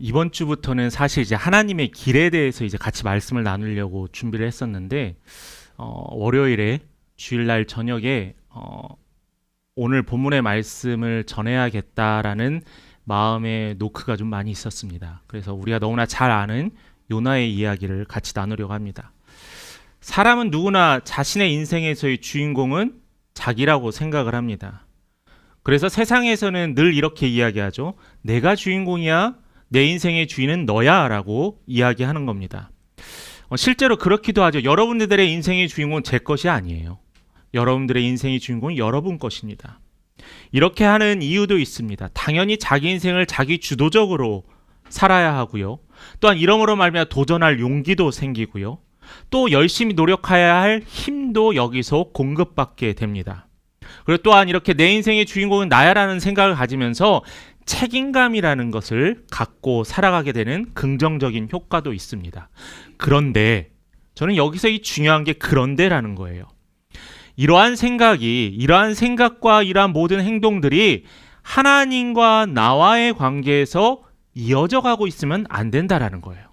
이번 주부터는 사실 이제 하나님의 길에 대해서 이제 같이 말씀을 나누려고 준비를 했었는데, 월요일에 주일날 저녁에 오늘 본문의 말씀을 전해야겠다라는 마음의 노크가 좀 많이 있었습니다. 그래서 우리가 너무나 잘 아는 요나의 이야기를 같이 나누려고 합니다. 사람은 누구나 자신의 인생에서의 주인공은 자기라고 생각을 합니다. 그래서 세상에서는 늘 이렇게 이야기하죠. 내가 주인공이야. 내 인생의 주인은 너야 라고 이야기하는 겁니다. 실제로 그렇기도 하죠. 여러분들의 인생의 주인공은 제 것이 아니에요. 여러분들의 인생의 주인공은 여러분 것입니다. 이렇게 하는 이유도 있습니다. 당연히 자기 인생을 자기 주도적으로 살아야 하고요. 또한 이러므로 말미암아 도전할 용기도 생기고요. 또 열심히 노력해야 할 힘도 여기서 공급받게 됩니다. 그리고 또한 이렇게 내 인생의 주인공은 나야라는 생각을 가지면서 책임감이라는 것을 갖고 살아가게 되는 긍정적인 효과도 있습니다. 그런데 저는 여기서 이 중요한 게 그런데라는 거예요. 이러한 생각과 이러한 모든 행동들이 하나님과 나와의 관계에서 이어져 가고 있으면 안 된다라는 거예요.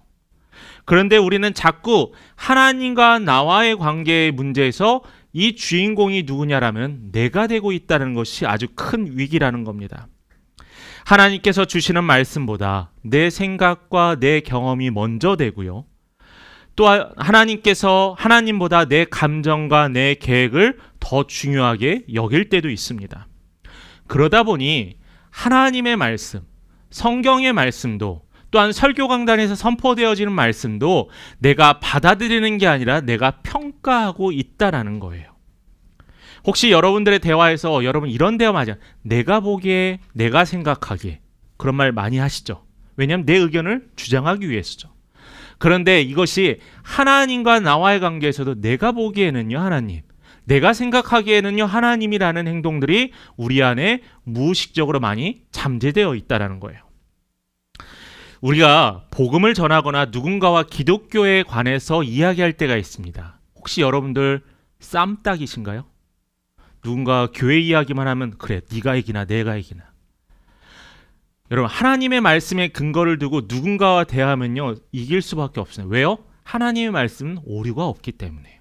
그런데 우리는 자꾸 하나님과 나와의 관계의 문제에서 이 주인공이 누구냐라면 내가 되고 있다는 것이 아주 큰 위기라는 겁니다. 하나님께서 주시는 말씀보다 내 생각과 내 경험이 먼저 되고요. 또 하나님보다 내 감정과 내 계획을 더 중요하게 여길 때도 있습니다. 그러다 보니 하나님의 말씀, 성경의 말씀도 또한 설교 강단에서 선포되어지는 말씀도 내가 받아들이는 게 아니라 내가 평가하고 있다라는 거예요. 혹시 여러분들의 대화에서 여러분 이런 대화 맞아? 내가 보기에, 내가 생각하기에 그런 말 많이 하시죠? 왜냐하면 내 의견을 주장하기 위해서죠. 그런데 이것이 하나님과 나와의 관계에서도 내가 보기에는요 하나님, 내가 생각하기에는요 하나님이라는 행동들이 우리 안에 무의식적으로 많이 잠재되어 있다는 거예요. 우리가 복음을 전하거나 누군가와 기독교에 관해서 이야기할 때가 있습니다. 혹시 여러분들 쌈딱이신가요? 누군가 교회 이야기만 하면 그래 네가 이기나 내가 이기나. 여러분 하나님의 말씀에 근거를 두고 누군가와 대하면요 이길 수밖에 없어요. 왜요? 하나님의 말씀은 오류가 없기 때문에요.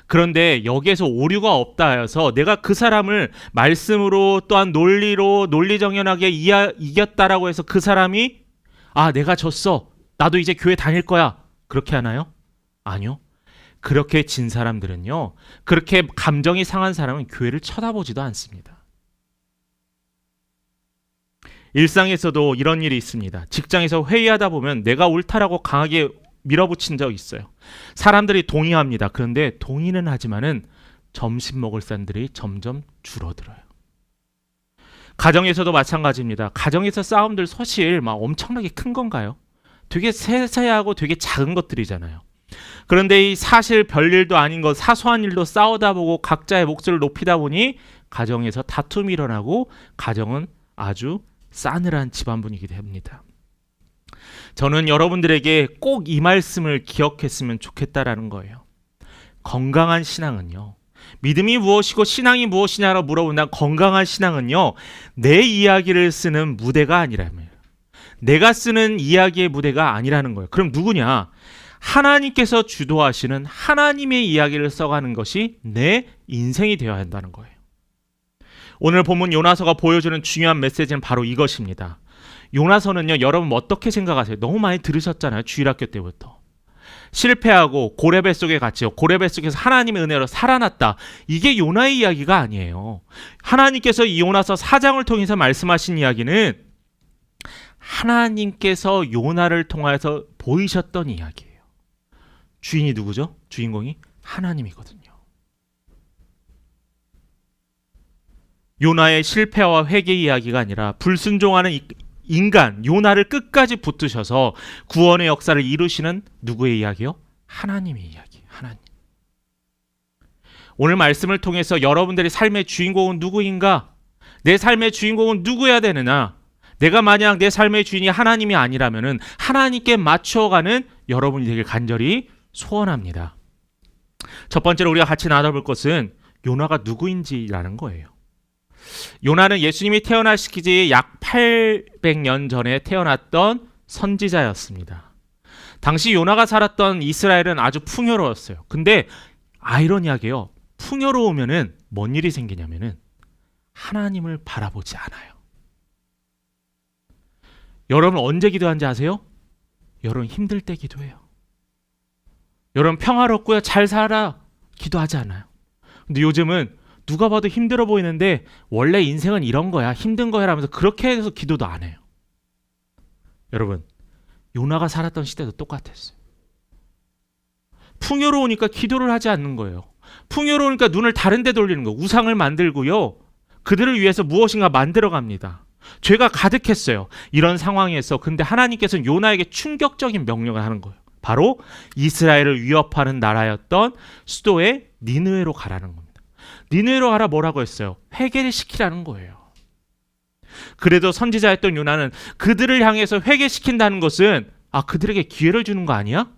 그런데 여기에서 오류가 없다 해서 내가 그 사람을 말씀으로 또한 논리로 논리정연하게 이겼다라고 해서 그 사람이 내가 졌어. 나도 이제 교회 다닐 거야. 그렇게 하나요? 아니요. 그렇게 진 사람들은요. 그렇게 감정이 상한 사람은 교회를 쳐다보지도 않습니다. 일상에서도 이런 일이 있습니다. 직장에서 회의하다 보면 내가 옳다라고 강하게 밀어붙인 적 있어요. 사람들이 동의합니다. 그런데 동의는 하지만은 점심 먹을 사람들이 점점 줄어들어요. 가정에서도 마찬가지입니다. 가정에서 싸움들 사실 막 엄청나게 큰 건가요? 되게 세세하고 되게 작은 것들이잖아요. 그런데 이 사실 별일도 아닌 것, 사소한 일도 싸우다 보고 각자의 목소리를 높이다 보니 가정에서 다툼이 일어나고 가정은 아주 싸늘한 집안 분위기가 됩니다. 저는 여러분들에게 꼭 이 말씀을 기억했으면 좋겠다라는 거예요. 건강한 신앙은요. 믿음이 무엇이고 신앙이 무엇이냐고 물어본다면 건강한 신앙은요. 내 이야기를 쓰는 무대가 아니라면 내가 쓰는 이야기의 무대가 아니라는 거예요. 그럼 누구냐? 하나님께서 주도하시는 하나님의 이야기를 써가는 것이 내 인생이 되어야 한다는 거예요. 오늘 본문 요나서가 보여주는 중요한 메시지는 바로 이것입니다. 요나서는요, 여러분 어떻게 생각하세요? 너무 많이 들으셨잖아요. 주일학교 때부터. 실패하고 고레벨 속에 갇히고 고레벨 속에서 하나님의 은혜로 살아났다. 이게 요나의 이야기가 아니에요. 하나님께서 이 요나서 4장을 통해서 말씀하신 이야기는 하나님께서 요나를 통해서 보이셨던 이야기예요. 주인이 누구죠? 주인공이 하나님이거든요. 요나의 실패와 회개 이야기가 아니라 불순종하는 인간 요나를 끝까지 붙드셔서 구원의 역사를 이루시는 누구의 이야기요? 하나님의 이야기. 하나님. 오늘 말씀을 통해서 여러분들의 삶의 주인공은 누구인가? 내 삶의 주인공은 누구여야 되느냐? 내가 만약 내 삶의 주인이 하나님이 아니라면은 하나님께 맞춰가는 여러분이 되길 간절히 소원합니다. 첫 번째로 우리가 같이 나눠볼 것은 요나가 누구인지라는 거예요. 요나는 예수님이 태어나시기 약 800년 전에 태어났던 선지자였습니다. 당시 요나가 살았던 이스라엘은 아주 풍요로웠어요. 근데 아이러니하게요, 풍요로우면은 뭔 일이 생기냐면은 하나님을 바라보지 않아요. 여러분 언제 기도한지 아세요? 여러분 힘들 때 기도해요. 여러분 평화롭고요, 잘 살아, 기도하지 않아요. 근데 요즘은 누가 봐도 힘들어 보이는데 원래 인생은 이런 거야, 힘든 거야 라면서 그렇게 해서 기도도 안 해요. 여러분, 요나가 살았던 시대도 똑같았어요. 풍요로우니까 기도를 하지 않는 거예요. 풍요로우니까 눈을 다른 데 돌리는 거예요. 우상을 만들고요, 그들을 위해서 무엇인가 만들어 갑니다. 죄가 가득했어요. 이런 상황에서 근데 하나님께서는 요나에게 충격적인 명령을 하는 거예요. 바로 이스라엘을 위협하는 나라였던 수도의 니느웨로 가라는 겁니다. 니느웨로 가라 뭐라고 했어요? 회개를 시키라는 거예요. 그래도 선지자였던 요나는 그들을 향해서 회개시킨다는 것은 그들에게 기회를 주는 거 아니야?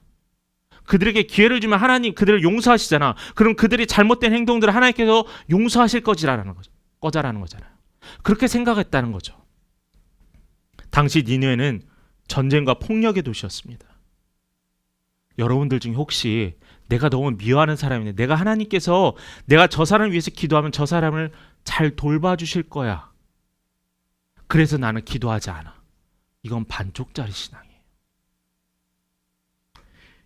그들에게 기회를 주면 하나님 그들을 용서하시잖아. 그럼 그들이 잘못된 행동들을 하나님께서 용서하실 거지라는 거자라는 거잖아요. 그렇게 생각했다는 거죠. 당시 니느웨는 전쟁과 폭력의 도시였습니다. 여러분들 중에 혹시 내가 너무 미워하는 사람인데 내가 하나님께서 내가 저 사람을 위해서 기도하면 저 사람을 잘 돌봐주실 거야, 그래서 나는 기도하지 않아, 이건 반쪽짜리 신앙이에요.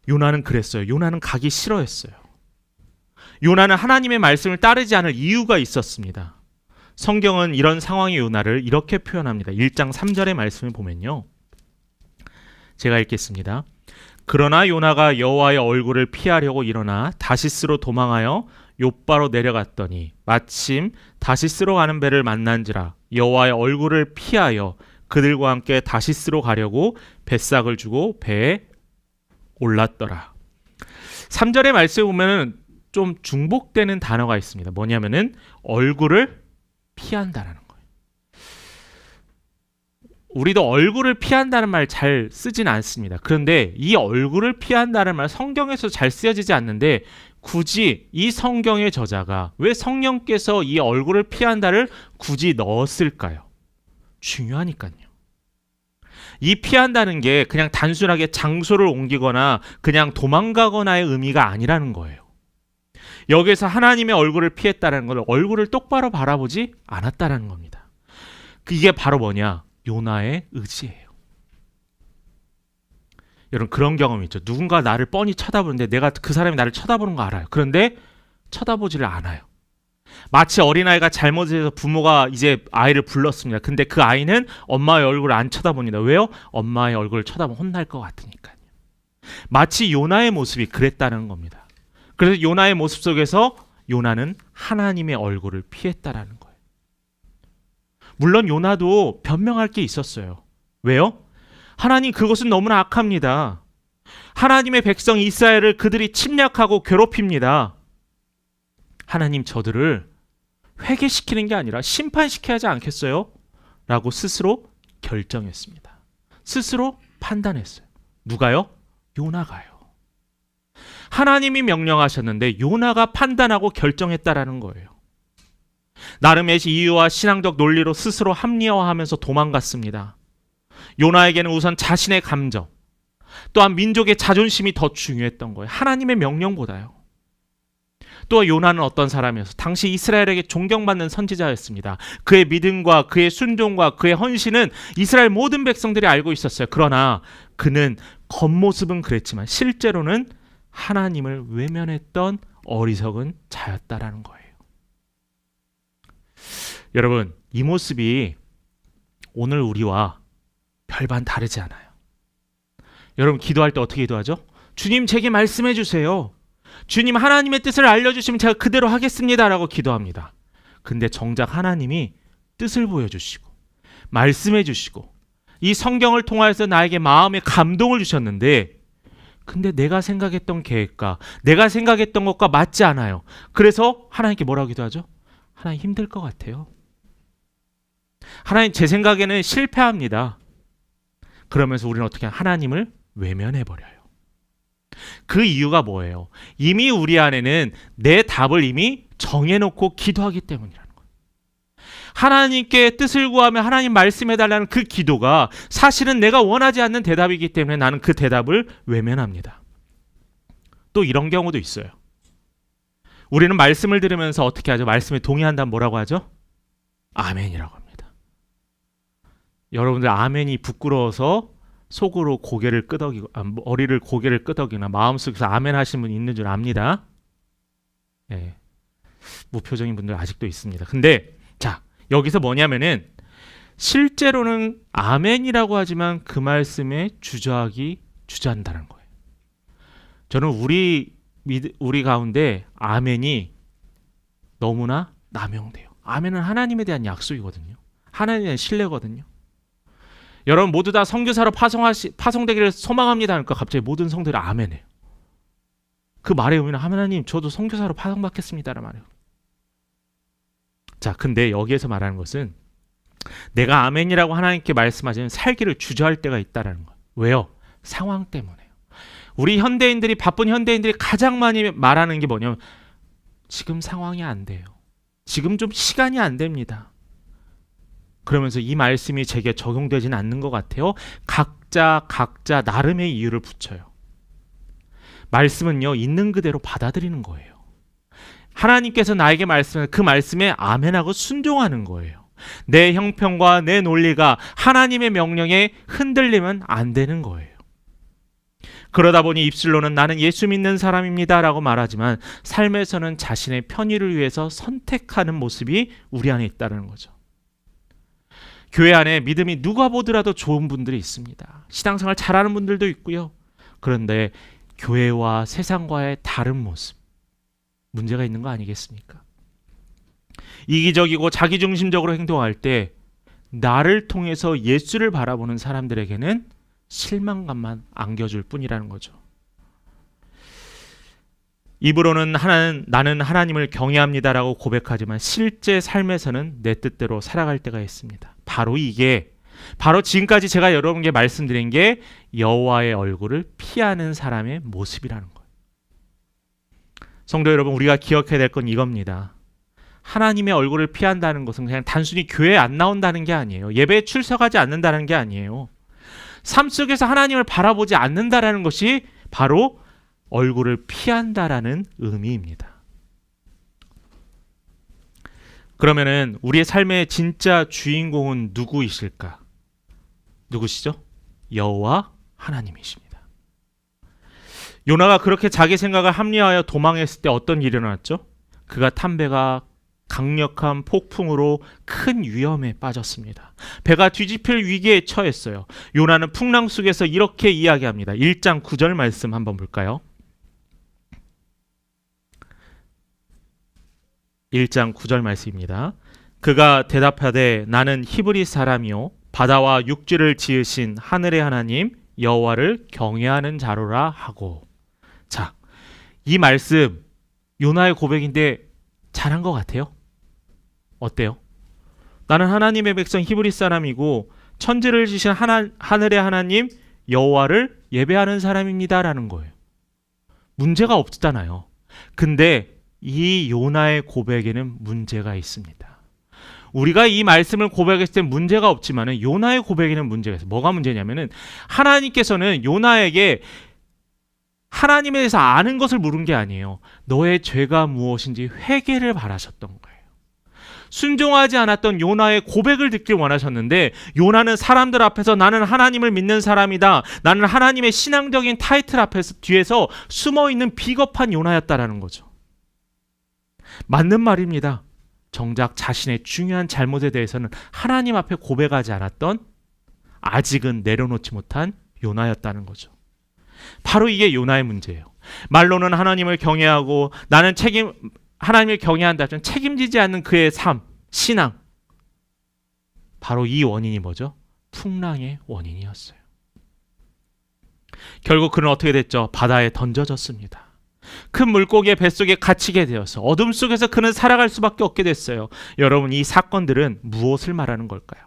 요나는 그랬어요. 요나는 가기 싫어했어요. 요나는 하나님의 말씀을 따르지 않을 이유가 있었습니다. 성경은 이런 상황의 요나를 이렇게 표현합니다. 1장 3절의 말씀을 보면요, 제가 읽겠습니다. 그러나 요나가 여호와의 얼굴을 피하려고 일어나 다시스로 도망하여 욥바로 내려갔더니 마침 다시스로 가는 배를 만난지라 여호와의 얼굴을 피하여 그들과 함께 다시스로 가려고 뱃삭을 주고 배에 올랐더라. 3절의 말씀에 보면은 좀 중복되는 단어가 있습니다. 뭐냐면은 얼굴을 피한다라는 거예요. 우리도 얼굴을 피한다는 말 잘 쓰진 않습니다. 그런데 이 얼굴을 피한다는 말 성경에서 잘 쓰여지지 않는데 굳이 이 성경의 저자가 왜 성령께서 이 얼굴을 피한다를 굳이 넣었을까요? 중요하니까요. 이 피한다는 게 그냥 단순하게 장소를 옮기거나 그냥 도망가거나의 의미가 아니라는 거예요. 여기서 하나님의 얼굴을 피했다는 건 얼굴을 똑바로 바라보지 않았다는 겁니다. 이게 바로 뭐냐? 요나의 의지예요. 여러분 그런 경험이 있죠. 누군가 나를 뻔히 쳐다보는데 내가 그 사람이 나를 쳐다보는 거 알아요. 그런데 쳐다보지를 않아요. 마치 어린아이가 잘못해서 부모가 이제 아이를 불렀습니다. 근데 그 아이는 엄마의 얼굴을 안 쳐다봅니다. 왜요? 엄마의 얼굴을 쳐다보면 혼날 것 같으니까요. 마치 요나의 모습이 그랬다는 겁니다. 그래서 요나의 모습 속에서 요나는 하나님의 얼굴을 피했다라는 거예요. 물론 요나도 변명할 게 있었어요. 왜요? 하나님, 그것은 너무나 악합니다. 하나님의 백성 이스라엘을 그들이 침략하고 괴롭힙니다. 하나님, 저들을 회개시키는 게 아니라 심판시켜야 하지 않겠어요? 라고 스스로 결정했습니다. 스스로 판단했어요. 누가요? 요나가요. 하나님이 명령하셨는데 요나가 판단하고 결정했다라는 거예요. 나름의 이유와 신앙적 논리로 스스로 합리화하면서 도망갔습니다. 요나에게는 우선 자신의 감정, 또한 민족의 자존심이 더 중요했던 거예요. 하나님의 명령보다요. 또 요나는 어떤 사람이어서 당시 이스라엘에게 존경받는 선지자였습니다. 그의 믿음과 그의 순종과 그의 헌신은 이스라엘 모든 백성들이 알고 있었어요. 그러나 그는 겉모습은 그랬지만 실제로는 하나님을 외면했던 어리석은 자였다라는 거예요. 여러분, 이 모습이 오늘 우리와 별반 다르지 않아요. 여러분, 기도할 때 어떻게 기도하죠? 주님, 제게 말씀해 주세요. 주님, 하나님의 뜻을 알려주시면 제가 그대로 하겠습니다 라고 기도합니다. 근데 정작 하나님이 뜻을 보여주시고 말씀해 주시고 이 성경을 통하여서 나에게 마음의 감동을 주셨는데, 근데 내가 생각했던 계획과 내가 생각했던 것과 맞지 않아요. 그래서 하나님께 뭐라고 기도하죠? 하나님, 힘들 것 같아요. 하나님, 제 생각에는 실패합니다. 그러면서 우리는 어떻게 하나님을 외면해버려요. 그 이유가 뭐예요? 이미 우리 안에는 내 답을 이미 정해놓고 기도하기 때문이라는 거예요. 하나님께 뜻을 구하며 하나님 말씀해달라는 그 기도가 사실은 내가 원하지 않는 대답이기 때문에 나는 그 대답을 외면합니다. 또 이런 경우도 있어요. 우리는 말씀을 들으면서 어떻게 하죠? 말씀에 동의한다면 뭐라고 하죠? 아멘이라고 합니다. 여러분들 아멘이 부끄러워서 속으로 고개를 끄덕이고 머리를 고개를 끄덕이나 마음속에서 아멘 하시는 분이 있는 줄 압니다. 예. 무표정인 분들 아직도 있습니다. 근데 자, 여기서 뭐냐면은 실제로는 아멘이라고 하지만 그 말씀에 주저한다는 거예요. 저는 우리 가운데 아멘이 너무나 남용돼요. 아멘은 하나님에 대한 약속이거든요. 하나님에 대한 신뢰거든요. 여러분 모두 다 선교사로 파송되기를 소망합니다 하니까 갑자기 모든 성도들이 아멘해요. 그 말의 의미는 하나님 저도 선교사로 파송받겠습니다라는 말이에요. 자, 근데 여기에서 말하는 것은 내가 아멘이라고 하나님께 말씀하시면 살기를 주저할 때가 있다라는 거예요. 왜요? 상황 때문에요. 우리 현대인들이 바쁜 현대인들이 가장 많이 말하는 게 뭐냐면 지금 상황이 안 돼요. 지금 좀 시간이 안 됩니다. 그러면서 이 말씀이 제게 적용되지는 않는 것 같아요. 각자 나름의 이유를 붙여요. 말씀은요, 있는 그대로 받아들이는 거예요. 하나님께서 나에게 말씀을 그 말씀에 아멘하고 순종하는 거예요. 내 형편과 내 논리가 하나님의 명령에 흔들리면 안 되는 거예요. 그러다 보니 입술로는 나는 예수 믿는 사람입니다 라고 말하지만 삶에서는 자신의 편의를 위해서 선택하는 모습이 우리 안에 있다는 거죠. 교회 안에 믿음이 누가 보더라도 좋은 분들이 있습니다. 신앙생활 잘하는 분들도 있고요. 그런데 교회와 세상과의 다른 모습, 문제가 있는 거 아니겠습니까? 이기적이고 자기중심적으로 행동할 때 나를 통해서 예수를 바라보는 사람들에게는 실망감만 안겨줄 뿐이라는 거죠. 입으로는 나는 하나님을 경외합니다라고 고백하지만 실제 삶에서는 내 뜻대로 살아갈 때가 있습니다. 바로 지금까지 제가 여러분께 말씀드린 게 여호와의 얼굴을 피하는 사람의 모습이라는 거예요. 성도 여러분, 우리가 기억해야 될 건 이겁니다. 하나님의 얼굴을 피한다는 것은 그냥 단순히 교회에 안 나온다는 게 아니에요. 예배에 출석하지 않는다는 게 아니에요. 삶 속에서 하나님을 바라보지 않는다라는 것이 바로 얼굴을 피한다라는 의미입니다. 그러면은 우리의 삶의 진짜 주인공은 누구이실까? 누구시죠? 여호와 하나님이십니다. 요나가 그렇게 자기 생각을 합리화하여 도망했을 때 어떤 일이 일어났죠? 그가 탄 배가 강력한 폭풍으로 큰 위험에 빠졌습니다. 배가 뒤집힐 위기에 처했어요. 요나는 풍랑 속에서 이렇게 이야기합니다. 1장 9절 말씀 한번 볼까요? 1장 9절 말씀입니다. 그가 대답하되 나는 히브리 사람이요 바다와 육지를 지으신 하늘의 하나님 여호와를 경외하는 자로라 하고. 자, 이 말씀 요나의 고백인데 잘한 것 같아요? 어때요? 나는 하나님의 백성 히브리 사람이고 천지를 지신 하늘의 하나님 여호와를 예배하는 사람입니다라는 거예요. 문제가 없잖아요. 근데 이 요나의 고백에는 문제가 있습니다. 우리가 이 말씀을 고백했을 때 문제가 없지만 요나의 고백에는 문제가 있어요. 뭐가 문제냐면은 하나님께서는 요나에게 하나님에 대해서 아는 것을 물은 게 아니에요. 너의 죄가 무엇인지 회개를 바라셨던 거예요. 순종하지 않았던 요나의 고백을 듣길 원하셨는데 요나는 사람들 앞에서 나는 하나님을 믿는 사람이다. 나는 하나님의 신앙적인 타이틀 앞에서 뒤에서 숨어있는 비겁한 요나였다라는 거죠. 맞는 말입니다. 정작 자신의 중요한 잘못에 대해서는 하나님 앞에 고백하지 않았던 아직은 내려놓지 못한 요나였다는 거죠. 바로 이게 요나의 문제예요. 말로는 하나님을 경외하고 나는 하나님을 경외한다 하지만 책임지지 않는 그의 삶, 신앙. 바로 이 원인이 뭐죠? 풍랑의 원인이었어요. 결국 그는 어떻게 됐죠? 바다에 던져졌습니다. 큰 물고기의 뱃속에 갇히게 되어서 어둠 속에서 그는 살아갈 수밖에 없게 됐어요. 여러분, 이 사건들은 무엇을 말하는 걸까요?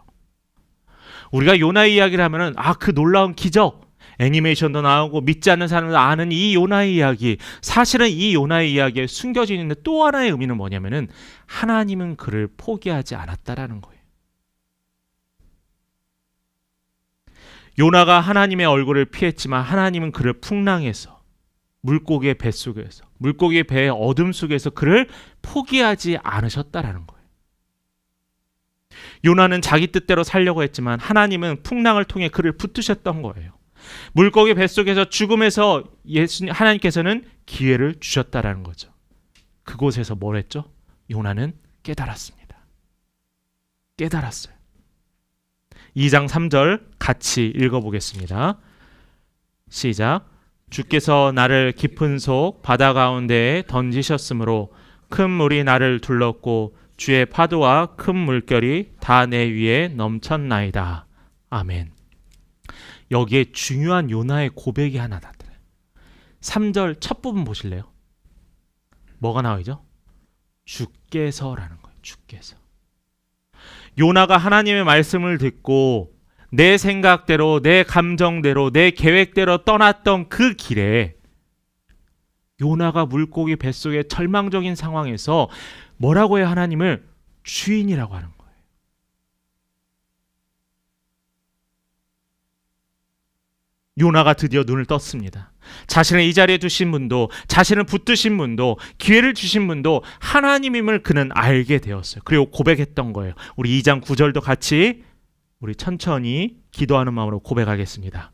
우리가 요나의 이야기를 하면은 그 놀라운 기적, 애니메이션도 나오고 믿지 않는 사람도 아는 이 요나의 이야기, 사실은 이 요나의 이야기에 숨겨져 있는 또 하나의 의미는 뭐냐면은 하나님은 그를 포기하지 않았다라는 거예요. 요나가 하나님의 얼굴을 피했지만 하나님은 그를 풍랑에서, 물고기의 뱃속에서, 물고기의 배의 어둠 속에서 그를 포기하지 않으셨다라는 거예요. 요나는 자기 뜻대로 살려고 했지만 하나님은 풍랑을 통해 그를 붙드셨던 거예요. 물고기 뱃속에서 죽음에서 하나님께서는 기회를 주셨다라는 거죠. 그곳에서 뭘 했죠? 요나는 깨달았습니다. 깨달았어요. 2장 3절 같이 읽어보겠습니다. 시작. 주께서 나를 깊은 속 바다 가운데에 던지셨으므로 큰 물이 나를 둘렀고 주의 파도와 큰 물결이 다 내 위에 넘쳤나이다. 아멘. 여기에 중요한 요나의 고백이 하나 나타나요. 3절 첫 부분 보실래요? 뭐가 나오죠? 주께서라는 거예요. 주께서. 요나가 하나님의 말씀을 듣고 내 생각대로, 내 감정대로, 내 계획대로 떠났던 그 길에 요나가 물고기 뱃속의 절망적인 상황에서 뭐라고 해요? 하나님을 주인이라고 하는 거예요. 요나가 드디어 눈을 떴습니다. 자신을 이 자리에 두신 분도, 자신을 붙드신 분도, 기회를 주신 분도 하나님임을 그는 알게 되었어요. 그리고 고백했던 거예요. 우리 2장 9절도 같이 우리 천천히 기도하는 마음으로 고백하겠습니다.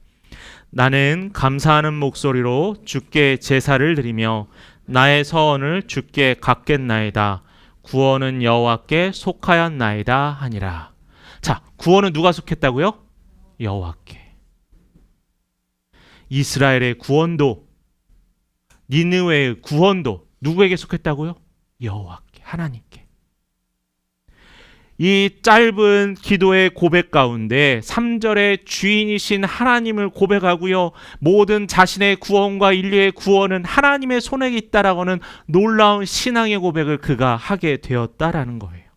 나는 감사하는 목소리로 주께 제사를 드리며 나의 서원을 주께 갚겠나이다. 구원은 여호와께 속하였나이다 하니라. 자, 구원은 누가 속했다고요? 여호와께. 이스라엘의 구원도, 니느웨의 구원도 누구에게 속했다고요? 여호와께, 하나님께. 이 짧은 기도의 고백 가운데 3절에 주인이신 하나님을 고백하고요, 모든 자신의 구원과 인류의 구원은 하나님의 손에 있다라고 하는 놀라운 신앙의 고백을 그가 하게 되었다라는 거예요.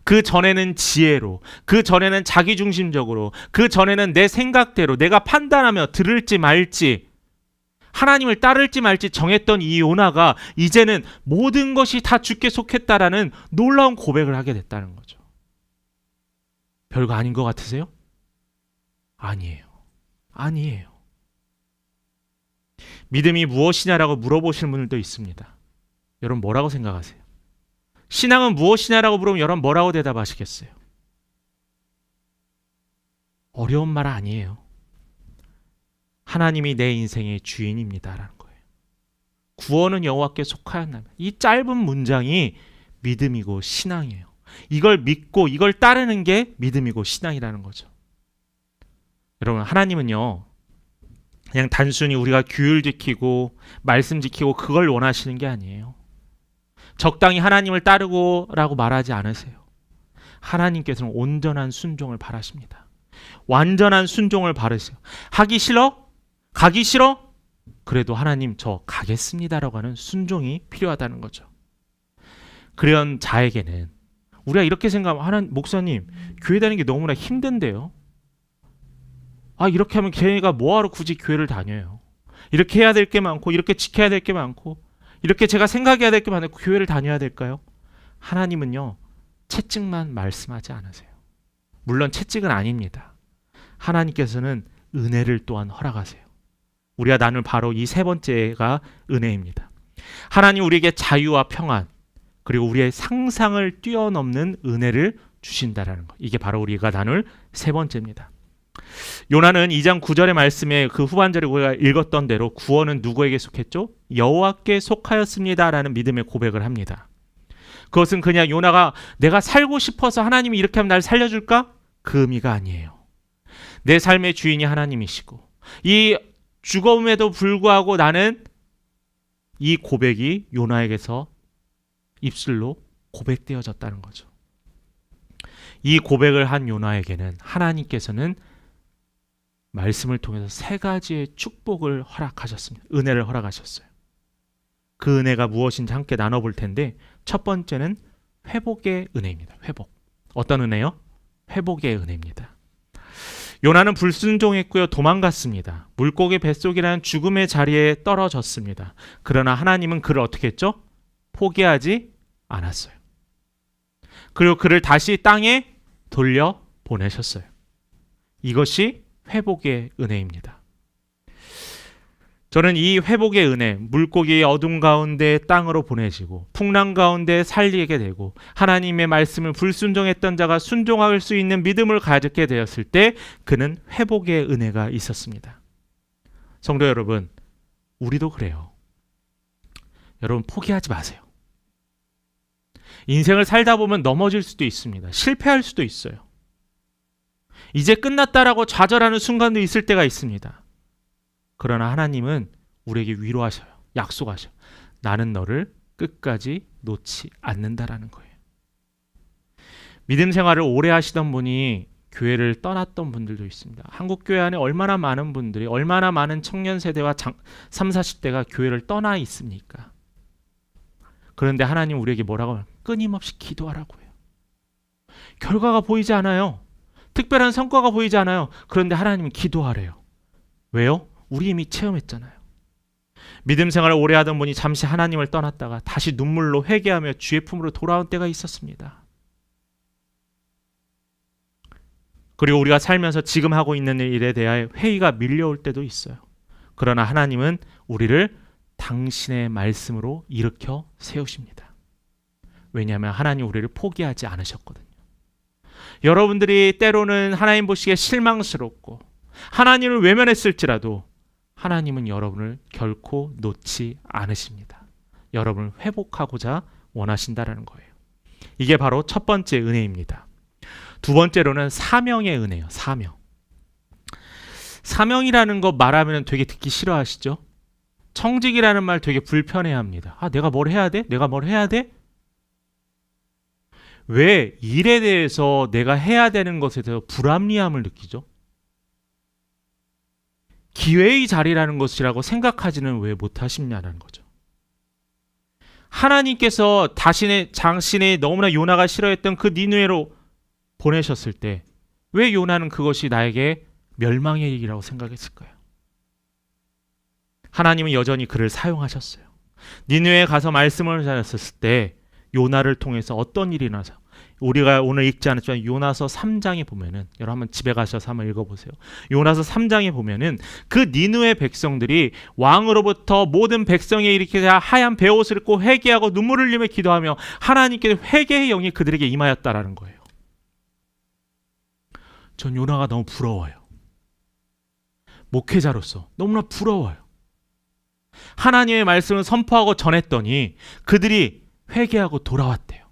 그 전에는 지혜로, 그 전에는 자기중심적으로, 그 전에는 내 생각대로 내가 판단하며 들을지 말지, 하나님을 따를지 말지 정했던 이 요나가 이제는 모든 것이 다 주께 속했다라는 놀라운 고백을 하게 됐다는 거죠. 별거 아닌 것 같으세요? 아니에요. 아니에요. 믿음이 무엇이냐라고 물어보시는 분들도 있습니다. 여러분 뭐라고 생각하세요? 신앙은 무엇이냐라고 물으면 여러분 뭐라고 대답하시겠어요? 어려운 말 아니에요. 하나님이 내 인생의 주인입니다라는 거예요. 구원은 여호와께 속하였나이다. 이 짧은 문장이 믿음이고 신앙이에요. 이걸 믿고 이걸 따르는 게 믿음이고 신앙이라는 거죠. 여러분, 하나님은요, 그냥 단순히 우리가 규율 지키고 말씀 지키고 그걸 원하시는 게 아니에요. 적당히 하나님을 따르고라고 말하지 않으세요. 하나님께서는 온전한 순종을 바라십니다. 완전한 순종을 바르세요. 하기 싫어? 가기 싫어? 그래도 하나님 저 가겠습니다라고 하는 순종이 필요하다는 거죠. 그런 자에게는 우리가 이렇게 생각하면, 하나님, 목사님 교회 다니는 게 너무나 힘든데요. 이렇게 하면 걔가 뭐하러 굳이 교회를 다녀요. 이렇게 해야 될 게 많고 이렇게 지켜야 될 게 많고 이렇게 제가 생각해야 될 게 많고 교회를 다녀야 될까요? 하나님은요, 채찍만 말씀하지 않으세요. 물론 채찍은 아닙니다. 하나님께서는 은혜를 또한 허락하세요. 우리가 나눌 바로 이 세 번째가 은혜입니다. 하나님 우리에게 자유와 평안, 그리고 우리의 상상을 뛰어넘는 은혜를 주신다라는 것. 이게 바로 우리가 나눌 세 번째입니다. 요나는 2장 9절의 말씀에 그 후반절에 우리가 읽었던 대로 구원은 누구에게 속했죠? 여호와께 속하였습니다라는 믿음의 고백을 합니다. 그것은 그냥 요나가 내가 살고 싶어서 하나님이 이렇게 하면 날 살려줄까? 그 의미가 아니에요. 내 삶의 주인이 하나님이시고 이 죽음에도 불구하고 나는 이 고백이 요나에게서 입술로 고백되어졌다는 거죠. 이 고백을 한 요나에게는 하나님께서는 말씀을 통해서 세 가지의 축복을 허락하셨습니다. 은혜를 허락하셨어요. 그 은혜가 무엇인지 함께 나눠볼 텐데, 첫 번째는 회복의 은혜입니다. 회복. 어떤 은혜요? 회복의 은혜입니다. 요나는 불순종했고요. 도망갔습니다. 물고기 뱃속이라는 죽음의 자리에 떨어졌습니다. 그러나 하나님은 그를 어떻게 했죠? 포기하지 않았어요. 그리고 그를 다시 땅에 돌려보내셨어요. 이것이 회복의 은혜입니다. 저는 이 회복의 은혜, 물고기의 어둠 가운데 땅으로 보내시고 풍랑 가운데 살리게 되고 하나님의 말씀을 불순종했던 자가 순종할 수 있는 믿음을 가졌게 되었을 때 그는 회복의 은혜가 있었습니다. 성도 여러분, 우리도 그래요. 여러분 포기하지 마세요. 인생을 살다 보면 넘어질 수도 있습니다. 실패할 수도 있어요. 이제 끝났다라고 좌절하는 순간도 있을 때가 있습니다. 그러나 하나님은 우리에게 위로하셔요. 약속하셔요. 나는 너를 끝까지 놓지 않는다라는 거예요. 믿음 생활을 오래 하시던 분이 교회를 떠났던 분들도 있습니다. 한국 교회 안에 얼마나 많은 분들이, 얼마나 많은 청년 세대와 3, 40대가 교회를 떠나 있습니까? 그런데 하나님 우리에게 뭐라고 해요? 끊임없이 기도하라고 해요. 결과가 보이지 않아요. 특별한 성과가 보이지 않아요. 그런데 하나님은 기도하래요. 왜요? 우리 이미 체험했잖아요. 믿음 생활을 오래 하던 분이 잠시 하나님을 떠났다가 다시 눈물로 회개하며 주의 품으로 돌아온 때가 있었습니다. 그리고 우리가 살면서 지금 하고 있는 일에 대하여 회의가 밀려올 때도 있어요. 그러나 하나님은 우리를 당신의 말씀으로 일으켜 세우십니다. 왜냐하면 하나님 우리를 포기하지 않으셨거든요. 여러분들이 때로는 하나님 보시기에 실망스럽고 하나님을 외면했을지라도 하나님은 여러분을 결코 놓지 않으십니다. 여러분을 회복하고자 원하신다라는 거예요. 이게 바로 첫 번째 은혜입니다. 두 번째로는 사명의 은혜예요. 사명. 사명이라는 거 말하면 되게 듣기 싫어하시죠? 청직이라는 말 되게 불편해합니다. 아, 내가 뭘 해야 돼? 내가 뭘 해야 돼? 왜 일에 대해서 내가 해야 되는 것에 대해서 불합리함을 느끼죠? 기회의 자리라는 것이라고 생각하지는 왜 못하시냐는 거죠. 하나님께서 당신의 너무나 요나가 싫어했던 그 니느웨로 보내셨을 때 왜 요나는 그것이 나에게 멸망의 일이라고 생각했을까요? 하나님은 여전히 그를 사용하셨어요. 니느웨에 가서 말씀을 전했을 때 요나를 통해서 어떤 일이 나서 우리가 오늘 읽지 않았지만 요나서 3장에 보면은 여러분 한번 집에 가셔서 한번 읽어보세요. 요나서 3장에 보면은 그 니느웨 백성들이 왕으로부터 모든 백성에 이렇게 하얀 베옷을 입고 회개하고 눈물을 흘리며 기도하며 하나님께 회개의 영이 그들에게 임하였다라는 거예요. 전 요나가 너무 부러워요. 목회자로서 너무나 부러워요. 하나님의 말씀을 선포하고 전했더니 그들이 회개하고 돌아왔대요.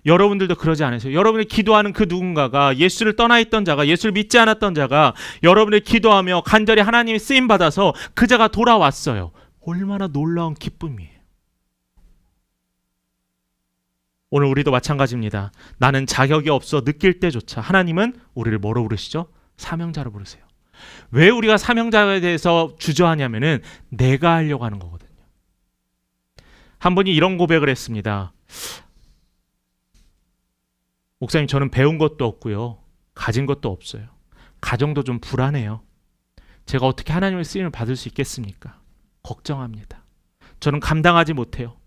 여러분들도 그러지 않으세요? 여러분이 기도하는 그 누군가가 예수를 떠나 있던 자가 예수를 믿지 않았던 자가 여러분을 기도하며 간절히 하나님의 쓰임 받아서 그 자가 돌아왔어요. 얼마나 놀라운 기쁨이에요. 오늘 우리도 마찬가지입니다. 나는 자격이 없어 느낄 때조차 하나님은 우리를 뭐로 부르시죠? 사명자로 부르세요. 왜 우리가 사명자에 대해서 주저하냐면은 내가 하려고 하는 거거든요. 한 분이 이런 고백을 했습니다. 목사님, 저는 배운 것도 없고요. 가진 것도 없어요. 가정도 좀 불안해요. 제가 어떻게 하나님의 쓰임을 받을 수 있겠습니까? 걱정합니다. 저는 감당하지 못해요.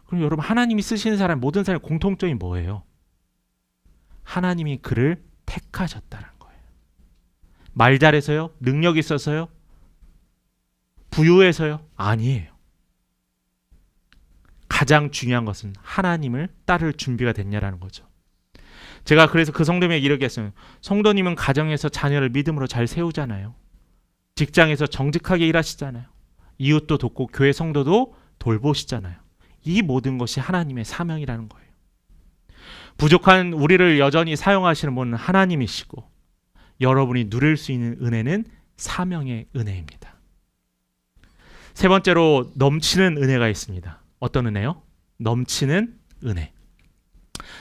그럼 여러분, 하나님이 쓰시는 사람, 모든 사람의 공통점이 뭐예요? 하나님이 그를 택하셨다는 거예요. 말 잘해서요? 능력 있어서요? 부유해서요? 아니에요. 가장 중요한 것은 하나님을 따를 준비가 됐냐라는 거죠. 제가 그래서 그 성도님에게 이렇게 했어요. 성도님은 가정에서 자녀를 믿음으로 잘 세우잖아요. 직장에서 정직하게 일하시잖아요. 이웃도 돕고 교회 성도도 돌보시잖아요. 이 모든 것이 하나님의 사명이라는 거예요. 부족한 우리를 여전히 사용하시는 분은 하나님이시고 여러분이 누릴 수 있는 은혜는 사명의 은혜입니다. 세 번째로 넘치는 은혜가 있습니다. 어떤 은혜요? 넘치는 은혜.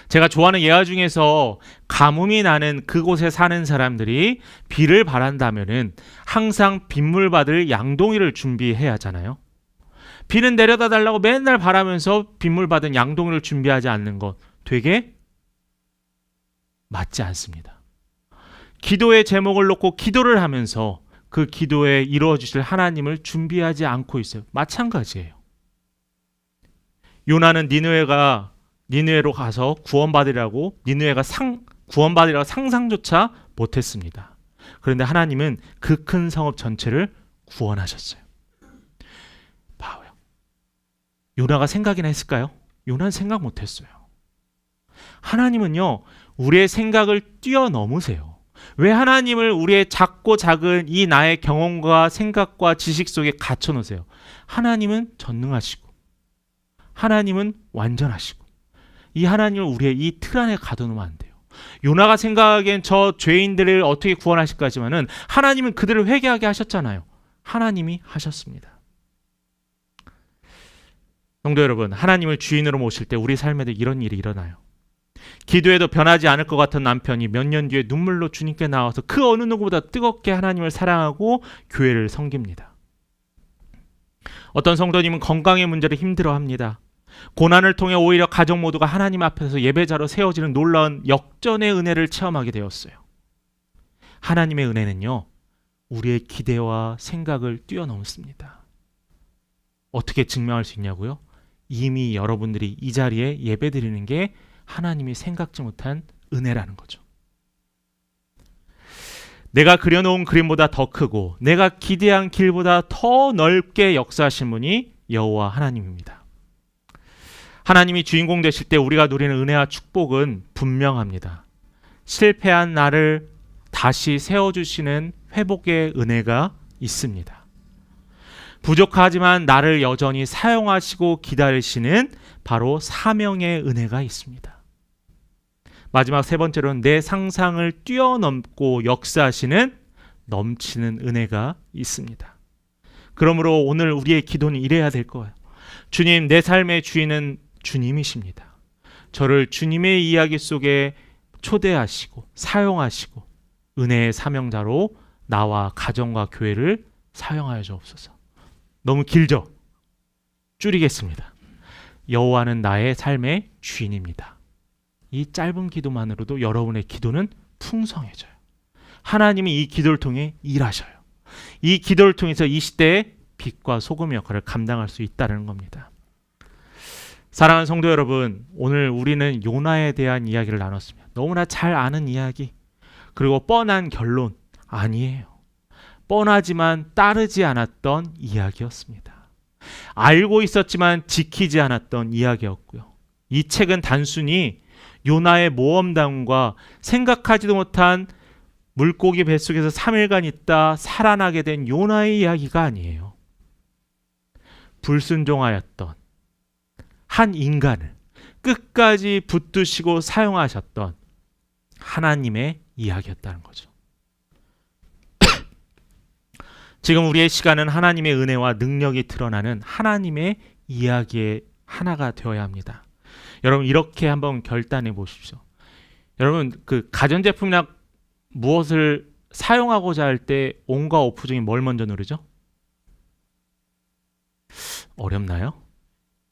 제가 좋아하는 예화 중에서 가뭄이 나는 그곳에 사는 사람들이 비를 바란다면은 항상 빗물 받을 양동이를 준비해야 하잖아요. 비는 내려다 달라고 맨날 바라면서 빗물 받은 양동이를 준비하지 않는 것 되게 맞지 않습니다. 기도의 제목을 놓고 기도를 하면서 그 기도에 이루어 주실 하나님을 준비하지 않고 있어요. 마찬가지예요. 요나는 니느웨로 가서 구원받으라고 구원받으라고 상상조차 못했습니다. 그런데 하나님은 그 큰 성읍 전체를 구원하셨어요. 봐요. 요나가 생각이나 했을까요? 요나는 생각 못했어요. 하나님은요, 우리의 생각을 뛰어넘으세요. 왜 하나님을 우리의 작고 작은 이 나의 경험과 생각과 지식 속에 갇혀 놓으세요? 하나님은 전능하시고 하나님은 완전하시고 이 하나님을 우리의 이 틀 안에 가둬놓으면 안 돼요. 요나가 생각하기엔 저 죄인들을 어떻게 구원하실까 하지만은 하나님은 그들을 회개하게 하셨잖아요. 하나님이 하셨습니다. 성도 여러분, 하나님을 주인으로 모실 때 우리 삶에도 이런 일이 일어나요. 기도해도 변하지 않을 것 같은 남편이 몇 년 뒤에 눈물로 주님께 나와서 그 어느 누구보다 뜨겁게 하나님을 사랑하고 교회를 섬깁니다. 어떤 성도님은 건강의 문제로 힘들어합니다. 고난을 통해 오히려 가족 모두가 하나님 앞에서 예배자로 세워지는 놀라운 역전의 은혜를 체험하게 되었어요. 하나님의 은혜는요, 우리의 기대와 생각을 뛰어넘습니다. 어떻게 증명할 수 있냐고요? 이미 여러분들이 이 자리에 예배드리는 게 하나님이 생각지 못한 은혜라는 거죠. 내가 그려놓은 그림보다 더 크고 내가 기대한 길보다 더 넓게 역사하신 분이 여호와 하나님입니다. 하나님이 주인공 되실 때 우리가 누리는 은혜와 축복은 분명합니다. 실패한 나를 다시 세워주시는 회복의 은혜가 있습니다. 부족하지만 나를 여전히 사용하시고 기다리시는 바로 사명의 은혜가 있습니다. 마지막 세 번째로는 내 상상을 뛰어넘고 역사하시는 넘치는 은혜가 있습니다. 그러므로 오늘 우리의 기도는 이래야 될 거예요. 주님, 내 삶의 주인은 주님이십니다. 저를 주님의 이야기 속에 초대하시고 사용하시고 은혜의 사명자로 나와 가정과 교회를 사용하여 주옵소서. 너무 길죠? 줄이겠습니다. 여호와는 나의 삶의 주인입니다. 이 짧은 기도만으로도 여러분의 기도는 풍성해져요. 하나님이 이 기도를 통해 일하셔요. 이 기도를 통해서 이 시대의 빛과 소금의 역할을 감당할 수 있다는 겁니다. 사랑하는 성도 여러분, 오늘 우리는 요나에 대한 이야기를 나눴습니다. 너무나 잘 아는 이야기, 그리고 뻔한 결론 아니에요. 뻔하지만 따르지 않았던 이야기였습니다. 알고 있었지만 지키지 않았던 이야기였고요. 이 책은 단순히 요나의 모험담과 생각하지도 못한 물고기 뱃속에서 3일간 있다 살아나게 된 요나의 이야기가 아니에요. 불순종하였던 한 인간을 끝까지 붙드시고 사용하셨던 하나님의 이야기였다는 거죠. 지금 우리의 시간은 하나님의 은혜와 능력이 드러나는 하나님의 이야기의 하나가 되어야 합니다. 여러분, 이렇게 한번 결단해 보십시오. 여러분, 그 가전제품이나 무엇을 사용하고자 할 때 온과 오프 중에 뭘 먼저 누르죠? 어렵나요?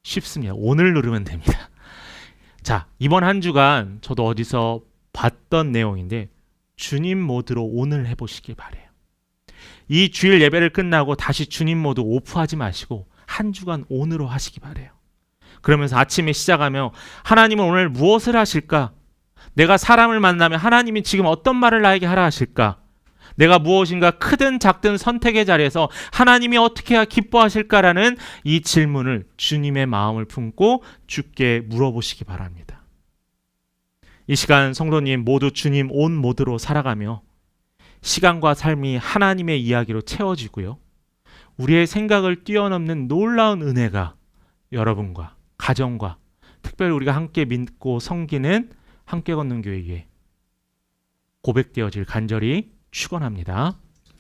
쉽습니다. ON을 누르면 됩니다. 자, 이번 한 주간 저도 어디서 봤던 내용인데 주님 모드로 ON을 해보시길 바래요. 이 주일 예배를 끝나고 다시 주님 모드 오프하지 마시고 한 주간 ON으로 하시기 바래요. 그러면서 아침에 시작하며 하나님은 오늘 무엇을 하실까? 내가 사람을 만나면 하나님이 지금 어떤 말을 나에게 하라 하실까? 내가 무엇인가 크든 작든 선택의 자리에서 하나님이 어떻게 해야 기뻐하실까라는 이 질문을 주님의 마음을 품고 주께 물어보시기 바랍니다. 이 시간 성도님 모두 주님 온 모드로 살아가며 시간과 삶이 하나님의 이야기로 채워지고요. 우리의 생각을 뛰어넘는 놀라운 은혜가 여러분과 가정과 특별히 우리가 함께 믿고 섬기는 함께 걷는 교회에 고백되어질 간절히 축원합니다.